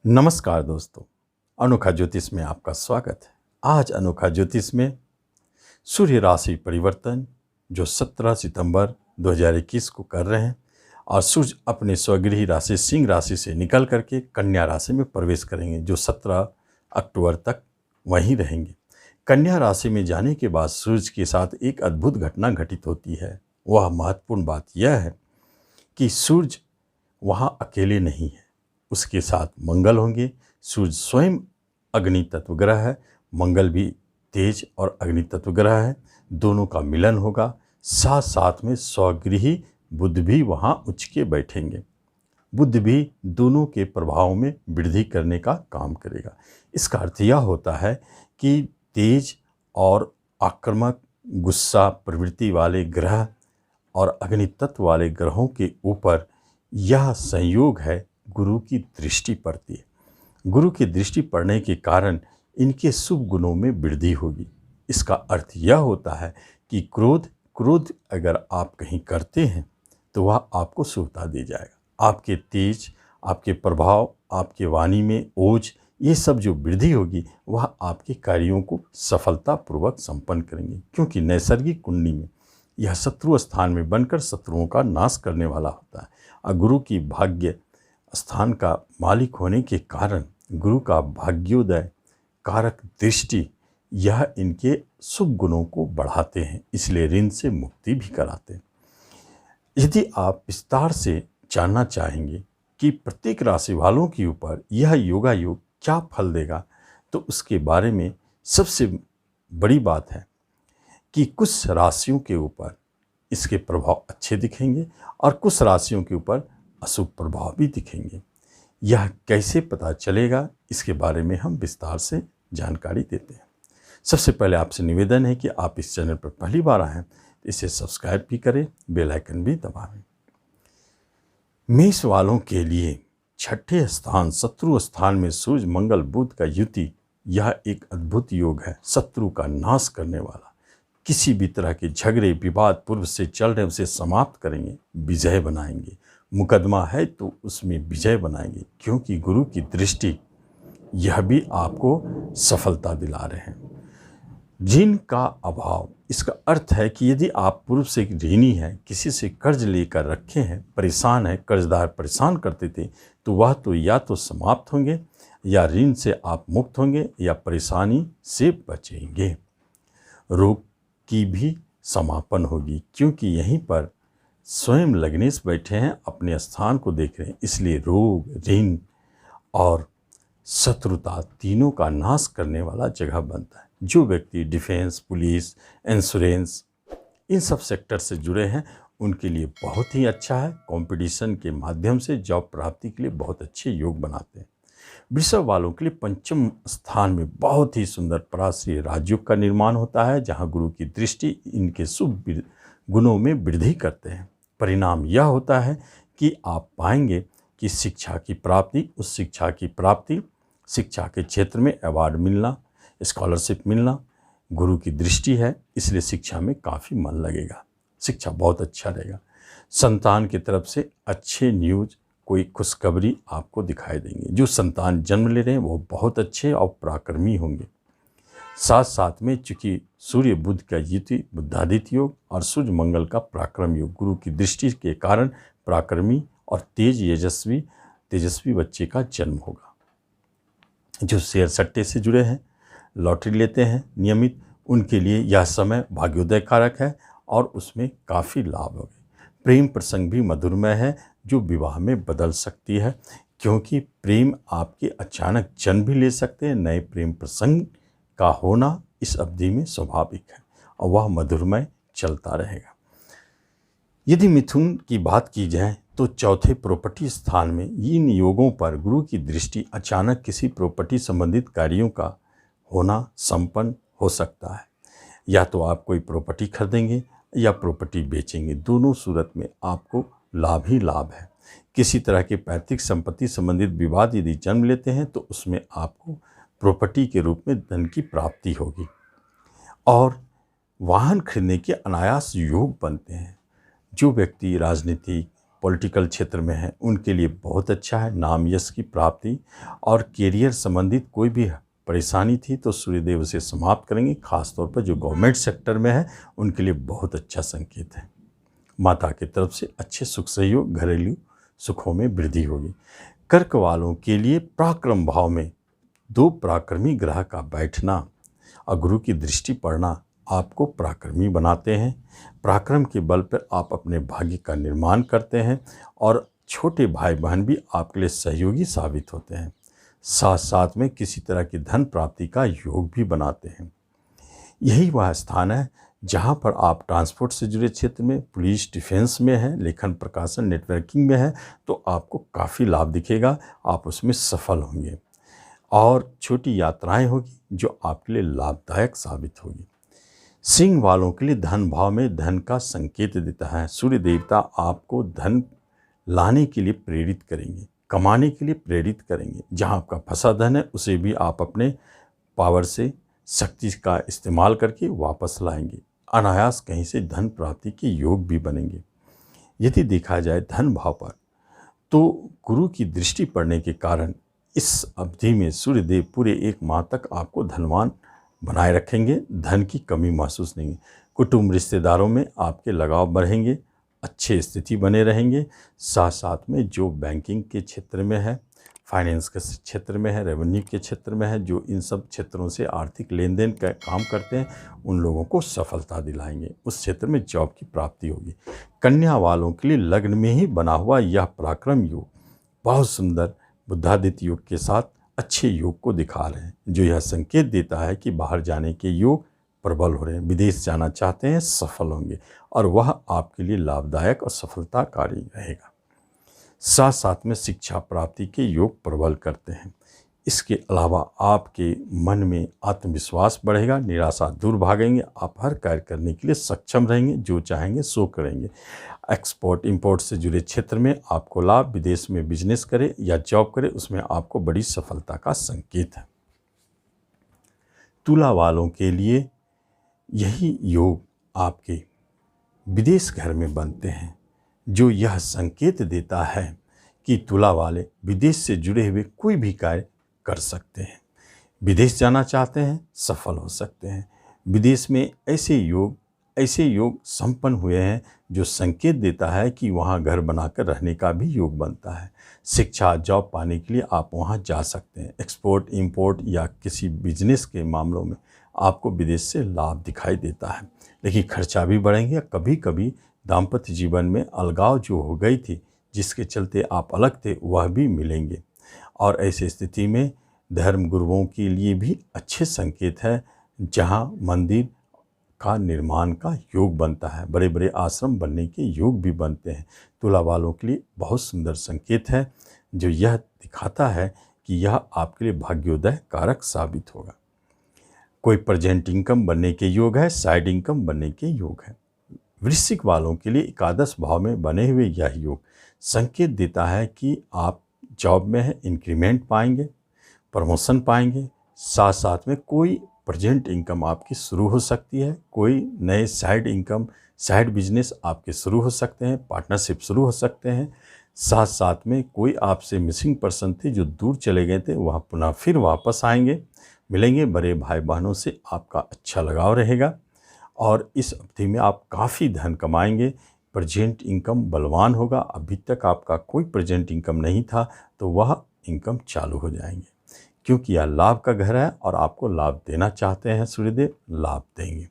नमस्कार दोस्तों, अनोखा ज्योतिष में आपका स्वागत है। आज अनोखा ज्योतिष में सूर्य राशि परिवर्तन जो 17 सितंबर 2021 को कर रहे हैं और सूर्य अपने स्वगृही राशि सिंह राशि से निकल करके कन्या राशि में प्रवेश करेंगे जो 17 अक्टूबर तक वहीं रहेंगे। कन्या राशि में जाने के बाद सूर्य के साथ एक अद्भुत घटना घटित होती है। वह महत्वपूर्ण बात यह है कि सूर्य वहाँ अकेले नहीं है, उसके साथ मंगल होंगे। सूर्य स्वयं अग्नि तत्व ग्रह है, मंगल भी तेज और अग्नि तत्व ग्रह है, दोनों का मिलन होगा। साथ साथ में स्वगृही बुध भी वहाँ उच्च के बैठेंगे। बुध भी दोनों के प्रभाव में वृद्धि करने का काम करेगा। इसका अर्थ यह होता है कि तेज और आक्रामक गुस्सा प्रवृत्ति वाले ग्रह और अग्नि तत्व वाले ग्रहों के ऊपर यह संयोग है, गुरु की दृष्टि पड़ती है। गुरु की दृष्टि पड़ने के कारण इनके शुभ गुणों में वृद्धि होगी। इसका अर्थ यह होता है कि क्रोध अगर आप कहीं करते हैं तो वह आपको शुभता दे जाएगा। आपके तेज, आपके प्रभाव, आपके वाणी में ओज, ये सब जो वृद्धि होगी वह आपके कार्यों को सफलतापूर्वक संपन्न करेंगे, क्योंकि नैसर्गिक कुंडली में यह शत्रु स्थान में बनकर शत्रुओं का नाश करने वाला होता है। और गुरु की भाग्य स्थान का मालिक होने के कारण गुरु का भाग्योदय कारक दृष्टि यह इनके शुभ गुणों को बढ़ाते हैं, इसलिए ऋण से मुक्ति भी कराते हैं। यदि आप विस्तार से जानना चाहेंगे कि प्रत्येक राशि वालों के ऊपर यह योगा योग क्या फल देगा, तो उसके बारे में सबसे बड़ी बात है कि कुछ राशियों के ऊपर इसके प्रभाव अच्छे दिखेंगे और कुछ राशियों के ऊपर अशुभ प्रभाव भी दिखेंगे। यह कैसे पता चलेगा, इसके बारे में हम विस्तार से जानकारी देते हैं। सबसे पहले आपसे निवेदन है कि आप इस चैनल पर पहली बार आए हैं तो इसे सब्सक्राइब भी करें, बेल आइकन भी दबाएं। मेष वालों के लिए छठे स्थान शत्रु स्थान में सूर्य मंगल बुध का युति, यह एक अद्भुत योग है। शत्रु का नाश करने वाला, किसी भी तरह के झगड़े विवाद पूर्व से चल रहे उसे समाप्त करेंगे, विजय बनाएंगे। मुकदमा है तो उसमें विजय बनाएंगे, क्योंकि गुरु की दृष्टि यह भी आपको सफलता दिला रहे हैं। ऋण का अभाव, इसका अर्थ है कि यदि आप पूर्व से ऋणी हैं, किसी से कर्ज लेकर रखे हैं, परेशान है, कर्जदार परेशान करते थे, तो वह तो या तो समाप्त होंगे या ऋण से आप मुक्त होंगे या परेशानी से बचेंगे। रोग की भी समापन होगी, क्योंकि यहीं पर स्वयं लग्नेश बैठे हैं, अपने स्थान को देख रहे हैं, इसलिए रोग, ऋण और शत्रुता तीनों का नाश करने वाला जगह बनता है। जो व्यक्ति डिफेंस, पुलिस, इंश्योरेंस, इन सब सेक्टर से जुड़े हैं उनके लिए बहुत ही अच्छा है। कंपटीशन के माध्यम से जॉब प्राप्ति के लिए बहुत अच्छे योग बनाते हैं। वृषभ वालों के लिए पंचम स्थान में बहुत ही सुंदर पराश्रय राजयोग का निर्माण होता है, जहां गुरु की दृष्टि इनके शुभ गुणों में वृद्धि करते हैं। परिणाम यह होता है कि आप पाएंगे कि शिक्षा की प्राप्ति, उस शिक्षा की प्राप्ति, शिक्षा के क्षेत्र में अवार्ड मिलना, स्कॉलरशिप मिलना, गुरु की दृष्टि है, इसलिए शिक्षा में काफ़ी मन लगेगा, शिक्षा बहुत अच्छा रहेगा। संतान की तरफ से अच्छे न्यूज़, कोई खुशखबरी आपको दिखाई देंगे। जो संतान जन्म ले रहे हैं वो बहुत अच्छे और पराक्रमी होंगे। साथ साथ में चूँकि सूर्य बुध का युति बुद्धादित्य योग और सूर्य मंगल का पराक्रम योग, गुरु की दृष्टि के कारण पराक्रमी और तेजस्वी बच्चे का जन्म होगा। जो शेयर सट्टे से जुड़े हैं, लॉटरी लेते हैं नियमित, उनके लिए यह समय भाग्योदय कारक है और उसमें काफ़ी लाभ होंगे। प्रेम प्रसंग भी मधुरमय है, जो विवाह में बदल सकती है, क्योंकि प्रेम आपके अचानक जन्म भी ले सकते हैं। नए प्रेम प्रसंग का होना इस अवधि में स्वाभाविक है और वह मधुरमय चलता रहेगा। यदि मिथुन की बात की जाए तो चौथे प्रॉपर्टी स्थान में इन योगों पर गुरु की दृष्टि अचानक किसी प्रॉपर्टी संबंधित कार्यों का होना संपन्न हो सकता है। या तो आप कोई प्रॉपर्टी खरीदेंगे या प्रॉपर्टी बेचेंगे, दोनों सूरत में आपको लाभ ही लाभ है। किसी तरह के पैतृक संपत्ति संबंधित विवाद यदि जन्म लेते हैं तो उसमें आपको प्रॉपर्टी के रूप में धन की प्राप्ति होगी और वाहन खरीदने के अनायास योग बनते हैं। जो व्यक्ति राजनीतिक, पॉलिटिकल क्षेत्र में हैं उनके लिए बहुत अच्छा है, नाम यश की प्राप्ति। और कैरियर संबंधित कोई भी परेशानी थी तो सूर्यदेव उसे समाप्त करेंगे। खासतौर पर जो गवर्नमेंट सेक्टर में है उनके लिए बहुत अच्छा संकेत है। माता की तरफ से अच्छे सुख सहयोग, घरेलू सुखों में वृद्धि होगी। कर्क वालों के लिए पराक्रम भाव में 2 पराक्रमी ग्रह का बैठना और गुरु की दृष्टि पड़ना आपको पराक्रमी बनाते हैं। पराक्रम के बल पर आप अपने भाग्य का निर्माण करते हैं और छोटे भाई बहन भी आपके लिए सहयोगी साबित होते हैं। साथ साथ में किसी तरह की धन प्राप्ति का योग भी बनाते हैं। यही वह स्थान है जहाँ पर आप ट्रांसपोर्ट से जुड़े क्षेत्र में, पुलिस डिफेंस में है, लेखन प्रकाशन नेटवर्किंग में है तो आपको काफ़ी लाभ दिखेगा, आप उसमें सफल होंगे और छोटी यात्राएं होगी जो आपके लिए लाभदायक साबित होगी। सिंह वालों के लिए धन भाव में धन का संकेत देता है। सूर्य देवता आपको धन लाने के लिए प्रेरित करेंगे, कमाने के लिए प्रेरित करेंगे। जहां आपका फंसा धन है उसे भी आप अपने पावर से, शक्ति का इस्तेमाल करके वापस लाएंगे। अनायास कहीं से धन प्राप्ति के योग भी बनेंगे। यदि देखा जाए धन भाव पर तो गुरु की दृष्टि पड़ने के कारण इस अवधि में सूर्यदेव पूरे 1 माह तक आपको धनवान बनाए रखेंगे, धन की कमी महसूस नहीं। कुटुंब रिश्तेदारों में आपके लगाव बढ़ेंगे, अच्छे स्थिति बने रहेंगे। साथ साथ में जो बैंकिंग के क्षेत्र में है, फाइनेंस के क्षेत्र में है, रेवेन्यू के क्षेत्र में है, जो इन सब क्षेत्रों से आर्थिक लेन देन का काम करते हैं उन लोगों को सफलता दिलाएंगे। उस क्षेत्र में जॉब की प्राप्ति होगी। कन्या वालों के लिए लग्न में ही बना हुआ यह पराक्रम योग बहुत सुंदर बुद्धादित्य योग के साथ अच्छे योग को दिखा रहे हैं, जो यह संकेत देता है कि बाहर जाने के योग प्रबल हो रहे हैं। विदेश जाना चाहते हैं, सफल होंगे और वह आपके लिए लाभदायक और सफलताकारी रहेगा। साथ साथ में शिक्षा प्राप्ति के योग प्रबल करते हैं। इसके अलावा आपके मन में आत्मविश्वास बढ़ेगा, निराशा दूर भागेंगे, आप हर कार्य करने के लिए सक्षम रहेंगे, जो चाहेंगे सो करेंगे। एक्सपोर्ट इंपोर्ट से जुड़े क्षेत्र में आपको लाभ, विदेश में बिजनेस करे या जॉब करे उसमें आपको बड़ी सफलता का संकेत है। तुला वालों के लिए यही योग आपके विदेश घर में बनते हैं, जो यह संकेत देता है कि तुला वाले विदेश से जुड़े हुए कोई भी कार्य कर सकते हैं। विदेश जाना चाहते हैं, सफल हो सकते हैं। विदेश में ऐसे योग संपन्न हुए हैं जो संकेत देता है कि वहाँ घर बनाकर रहने का भी योग बनता है। शिक्षा, जॉब पाने के लिए आप वहाँ जा सकते हैं। एक्सपोर्ट इंपोर्ट या किसी बिजनेस के मामलों में आपको विदेश से लाभ दिखाई देता है, लेकिन खर्चा भी बढ़ेंगे। कभी कभी दाम्पत्य जीवन में अलगाव जो हो गई थी, जिसके चलते आप अलग थे, वह भी मिलेंगे। और ऐसी स्थिति में धर्म गुरुओं के लिए भी अच्छे संकेत है, जहाँ मंदिर का निर्माण का योग बनता है, बड़े बड़े आश्रम बनने के योग भी बनते हैं। तुला वालों के लिए बहुत सुंदर संकेत है, जो यह दिखाता है कि यह आपके लिए भाग्योदय कारक साबित होगा। कोई प्रेजेंट इनकम बनने के योग है, साइड इनकम बनने के योग है। वृश्चिक वालों के लिए एकादश भाव में बने हुए यह योग संकेत देता है कि आप जॉब में है, इंक्रीमेंट पाएंगे, प्रमोशन पाएंगे। साथ साथ में कोई प्रेजेंट इनकम आपकी शुरू हो सकती है, कोई नए साइड इनकम, साइड बिजनेस आपके शुरू हो सकते हैं, पार्टनरशिप शुरू हो सकते हैं। साथ साथ में कोई आपसे मिसिंग पर्सन थे जो दूर चले गए थे, वह पुनः फिर वापस आएंगे, मिलेंगे। बड़े भाई बहनों से आपका अच्छा लगाव रहेगा और इस अवधि में आप काफ़ी धन कमाएंगे। प्रेजेंट इनकम बलवान होगा। अभी तक आपका कोई प्रेजेंट इनकम नहीं था तो वह इनकम चालू हो जाएंगे, क्योंकि यह लाभ का घर है और आपको लाभ देना चाहते हैं सूर्यदेव, लाभ देंगे।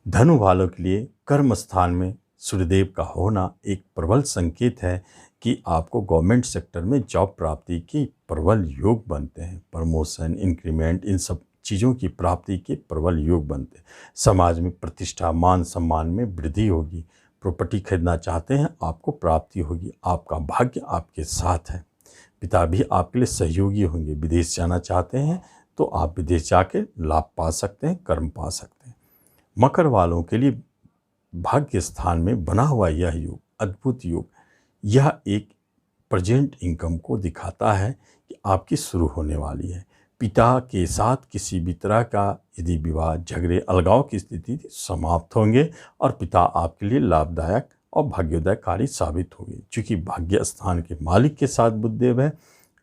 धनु वालों के लिए कर्म स्थान में सूर्यदेव का होना एक प्रबल संकेत है कि आपको गवर्नमेंट सेक्टर में जॉब प्राप्ति की प्रबल योग बनते हैं। प्रमोशन, इंक्रीमेंट, इन सब चीज़ों की प्राप्ति के प्रबल योग बनते हैं। समाज में प्रतिष्ठा, मान सम्मान में वृद्धि होगी। प्रॉपर्टी खरीदना चाहते हैं, आपको प्राप्ति होगी। आपका भाग्य आपके साथ है। पिता भी आपके लिए सहयोगी होंगे। विदेश जाना चाहते हैं तो आप विदेश जाके लाभ पा सकते हैं, कर्म पा सकते हैं। मकर वालों के लिए भाग्य स्थान में बना हुआ यह योग, अद्भुत योग, यह एक प्रेजेंट इनकम को दिखाता है कि आपकी शुरू होने वाली है। पिता के साथ किसी भी तरह का यदि विवाद, झगड़े, अलगाव की स्थिति समाप्त होंगे और पिता आपके लिए लाभदायक और भाग्योदयकारी साबित होगी। चूँकि भाग्य स्थान के मालिक के साथ बुधदेव है,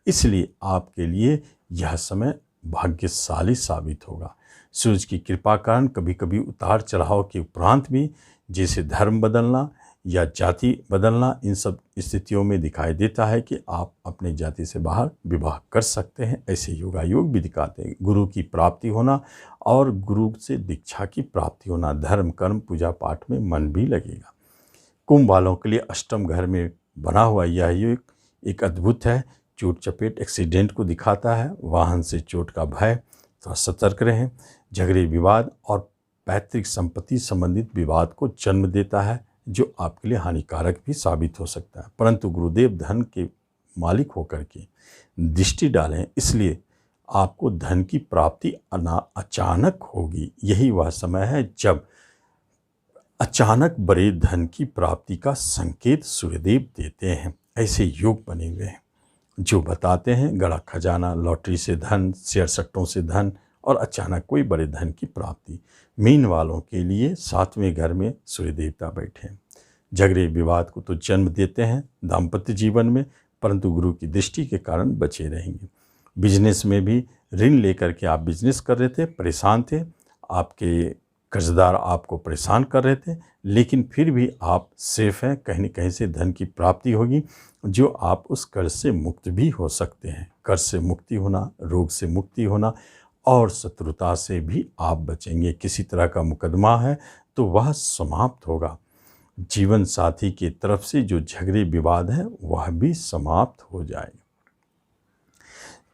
इसलिए आपके लिए यह समय भाग्यशाली साबित होगा। सूरज की कृपा कारण कभी कभी उतार चढ़ाव के उपरांत भी, जैसे धर्म बदलना या जाति बदलना, इन सब स्थितियों में दिखाई देता है कि आप अपने जाति से बाहर विवाह कर सकते हैं। ऐसे योगायोग भी दिखाते हैं। गुरु की प्राप्ति होना और गुरु से दीक्षा की प्राप्ति होना, धर्म कर्म पूजा पाठ में मन भी लगेगा। कुंभ वालों के लिए अष्टम घर में बना हुआ यह योग एक अद्भुत है। चोट चपेट एक्सीडेंट को दिखाता है। वाहन से चोट का भय, थोड़ा सतर्क रहें। झगड़े विवाद और पैतृक संपत्ति संबंधित विवाद को जन्म देता है, जो आपके लिए हानिकारक भी साबित हो सकता है। परंतु गुरुदेव धन के मालिक होकर के दृष्टि डालें, इसलिए आपको धन की प्राप्ति अचानक होगी। यही वह समय है जब अचानक बड़े धन की प्राप्ति का संकेत सूर्यदेव देते हैं। ऐसे योग बने हुए हैं जो बताते हैं गड़ा खजाना, लॉटरी से धन, शेयर सट्टों से धन और अचानक कोई बड़े धन की प्राप्ति। मीन वालों के लिए 7वें घर में सूर्य देवता बैठे हैं। झगड़े विवाद को तो जन्म देते हैं दाम्पत्य जीवन में, परंतु गुरु की दृष्टि के कारण बचे रहेंगे। बिजनेस में भी ऋण लेकर के आप बिजनेस कर रहे थे, परेशान थे, आपके कर्जदार आपको परेशान कर रहे थे, लेकिन फिर भी आप सेफ हैं। कहीं न कहीं से धन की प्राप्ति होगी, जो आप उस कर्ज से मुक्त भी हो सकते हैं। कर्ज से मुक्ति होना, रोग से मुक्ति होना और शत्रुता से भी आप बचेंगे। किसी तरह का मुकदमा है तो वह समाप्त होगा। जीवन साथी की तरफ से जो झगड़े विवाद है वह भी समाप्त हो जाएगा,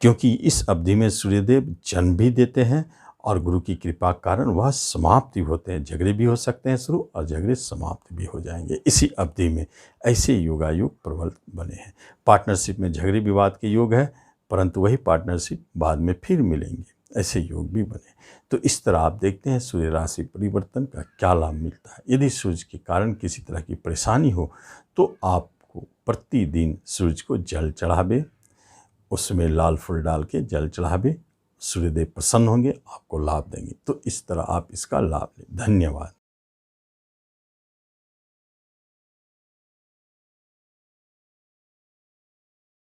क्योंकि इस अवधि में सूर्यदेव जन्म भी देते हैं और गुरु की कृपा कारण वह समाप्ति होते हैं। झगड़े भी हो सकते हैं शुरू और झगड़े समाप्त भी हो जाएंगे इसी अवधि में। ऐसे योगायोग प्रबल बने हैं। पार्टनरशिप में झगड़े विवाद के योग है, परंतु वही पार्टनरशिप बाद में फिर मिलेंगे, ऐसे योग भी बने। तो इस तरह आप देखते हैं सूर्य राशि परिवर्तन का क्या लाभ मिलता है। यदि सूर्य के कारण किसी तरह की परेशानी हो तो आपको प्रतिदिन सूर्य को जल चढ़ावे, उसमें लाल फूल डाल के जल चढ़ावे। सूर्यदेव प्रसन्न होंगे, आपको लाभ देंगे। तो इस तरह आप इसका लाभ लें। धन्यवाद।